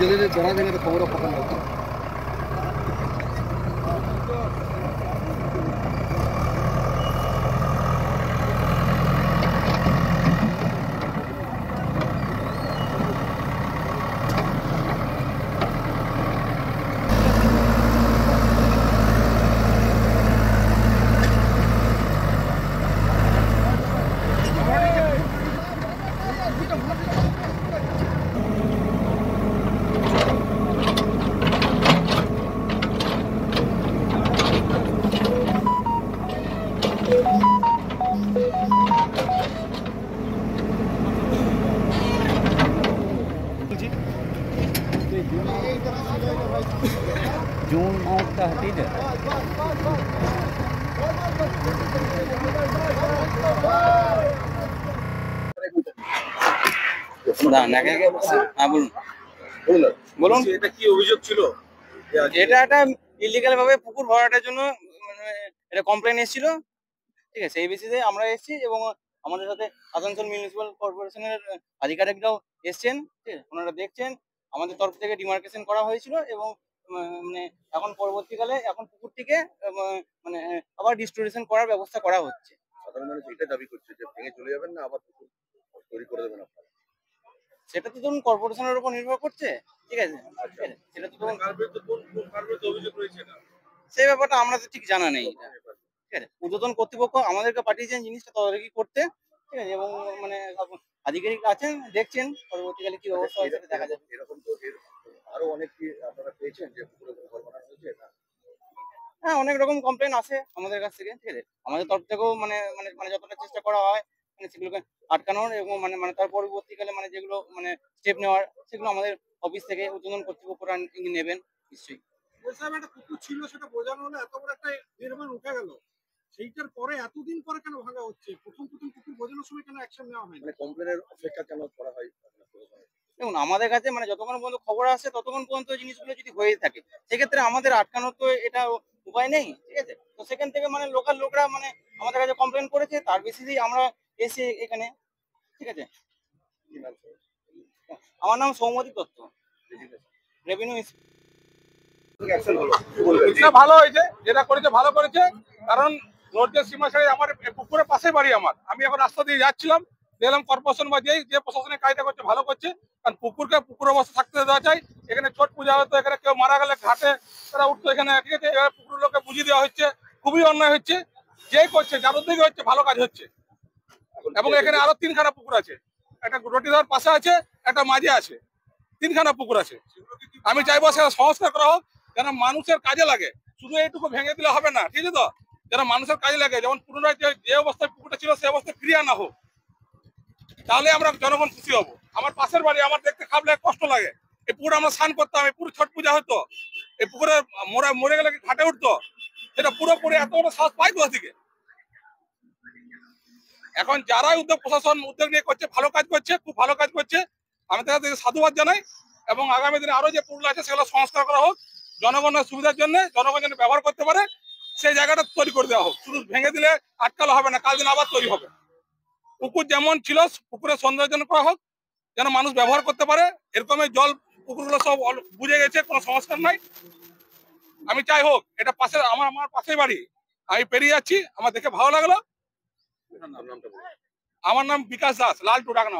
दिले जरा देंगे तो खबर पकड़ लो। जून माउंटটা হাঁটিয়ে দে না নাকি হ্যাঁ বলুন বলুন এটা কি অভিযোগ ছিল? এটা একটা ইলিগাল ভাবে পুকুর ভরাটের জন্য এটা কমপ্লেইন এসেছিল, ঠিক আছে। এই বেসিসে আমরা এসেছি এবং আমাদের সাথে আসানসোল মিউনিসিপাল কর্পোরেশনের আধিকারিকরাও এসছেন, ঠিক আছে। ওনারা দেখছেন, আমাদের তরফ থেকে ডিমার্কেশন করা হয়েছিল এবং মানে এখন পরবর্তীকালে এখন পুকুরটিকে মানে আবার রিস্টোরেশন করার ব্যবস্থা করা হচ্ছে। সাধারণ মানুষ এটা দাবি করছে যে ভেঙে চলে যাবেন না আবার পুকুর তৈরি করে দেবেন আপনারা। সেটা তো ধরুন কর্পোরেশনের উপর নির্ভর করছে, ঠিক আছে। সেটা তো ধরুন অভিযোগ রয়েছে না, সেই ব্যাপারটা আমরা তো ঠিক জানা নেই। ঠিক আছে, ঊর্ধ্বতন কর্তৃপক্ষ আমাদেরকে পাঠিয়েছেন জিনিসটা তদারকি করতে, ঠিক আছে। এবং মানে আধিকারিক আছেন, দেখছেন, পরবর্তীকালে কি অবস্থা হয় সেটা দেখা যাবে। এরকম তো আরো অনেক কি আপনারা পেয়েছেন যে পুকুরে ঘর বানানো হয়েছে না? হ্যাঁ, অনেক রকম কমপ্লেন আসে আমাদের কাছ থেকে, ঠিক আছে। আমাদের তরফ থেকেও মানে মানে মানে যতটা চেষ্টা করা হয় মানে সেগুলোকে আটকানোর এবং মানে মানে তার পরবর্তীকালে মানে যেগুলো মানে স্টেপ নেওয়ার সেগুলো আমাদের অফিস থেকে ঊর্ধ্বতন কর্তৃপক্ষরা নেবেন নিশ্চয়ই। একটা পুকুর ছিল সেটা বোঝানো হলো, এত বড় একটা নির্মাণ উঠে গেল, সেইটার পরে এতদিন পরে কেন ভাঙা হচ্ছে? প্রথম পুকুর বোঝানোর সময় কেন অ্যাকশন নেওয়া হয়? মানে কমপ্লেনের অপেক্ষা কেন করা হয়? দেখুন, আমাদের কাছে মানে যতক্ষণ পর্যন্ত খবর আসে ততক্ষণ পর্যন্ত জিনিসগুলো যদি হয়ে থাকে সেক্ষেত্রে আমাদের আটকানোর তো এটা উপায় নেই, ঠিক আছে। তো সেখান থেকে মানে লোকাল লোকরা মানে আমাদের কাছে কমপ্লেন করেছে, তার বেসিসেই আমরা এসে এখানে, ঠিক আছে। আমার নাম সৌমদী দত্ত, রেভিনিউ। ভালো হয়েছে, যেটা করেছে ভালো করেছে, কারণ রোডের সীমা ছেড়ে আমার পুকুরের পাশে বাড়ি আমার। আমি এখন রাস্তা দিয়ে যাচ্ছিলাম, দেখলাম কর্পোরেশন বা যে প্রশাসনের কাজটা করছে ভালো করছে, কারণ পুকুরকে পুকুর অবস্থা থাকতে দেওয়া যায়। এখানে ছট পূজা হতো, এখানে কেউ মারা গেলে ঘাটে তারা উঠতো এখানে, ঠিক আছে। এবার পুকুরের লোককে বুঝিয়ে দেওয়া হচ্ছে, খুবই অন্যায় হচ্ছে। যেই করছে যার দিকে হচ্ছে ভালো কাজ হচ্ছে। এবং এখানে আরো 3খানা পুকুর আছে, একটা রটিদার পাশে আছে, একটা মাঝে আছে, 3খানা পুকুর আছে। আমি চাইবো সেটা সংস্কার করা হোক, যেন মানুষের কাজে লাগে। শুধু এইটুকু ভেঙে দিলে হবে না, ঠিক আছে তো, যেন মানুষের কাজে লাগে। যেমন পুনরায় যে অবস্থায় পুকুরটা ছিল সেই অবস্থায় ফিরিয়ে আনা হোক, তাহলে আমরা জনগণ খুশি হবো। আমার পাশের বাড়ি, আমার দেখতে খারাপ লাগে, কষ্ট লাগে। এই পুকুরে আমরা স্নান করতাম, এই পুরো ছট পূজা হতো, এই পুকুরে মরে গেলে ঘাটে উঠতো, সেটা পুরোপুরি এত বড় সাহস পাই কোথা থেকে? এখন যারাই প্রশাসন উদ্যোগ নিয়ে করছে ভালো কাজ করছে, খুব ভালো কাজ করছে, আমি তাদের সাধুবাদ জানাই। এবং আগামী দিনে আরো যে পুকুর আছে সেগুলো সংস্কার করা হোক, জনগণের সুবিধার জন্য, জনগণ যেন ব্যবহার করতে পারে সেই জায়গাটা তৈরি করে দেওয়া হোক। শুধু ভেঙে দিলে আটকালে হবে না, কাল দিন আবার তৈরি হবে। পুকুর যেমন ছিল পুকুরের সৌন্দর্য করা হোক, যেন মানুষ ব্যবহার করতে পারে। এরকমের জল পুকুরগুলো সব বুঝে গেছে, কোনো সংস্কার নাই। আমি চাই হোক, এটা পাশে আমার পাশেই বাড়ি, আমি পেরিয়ে যাচ্ছি, আমার দেখে ভালো লাগলো। আমার নাম বিকাশ দাস, লালটু ডাকনা।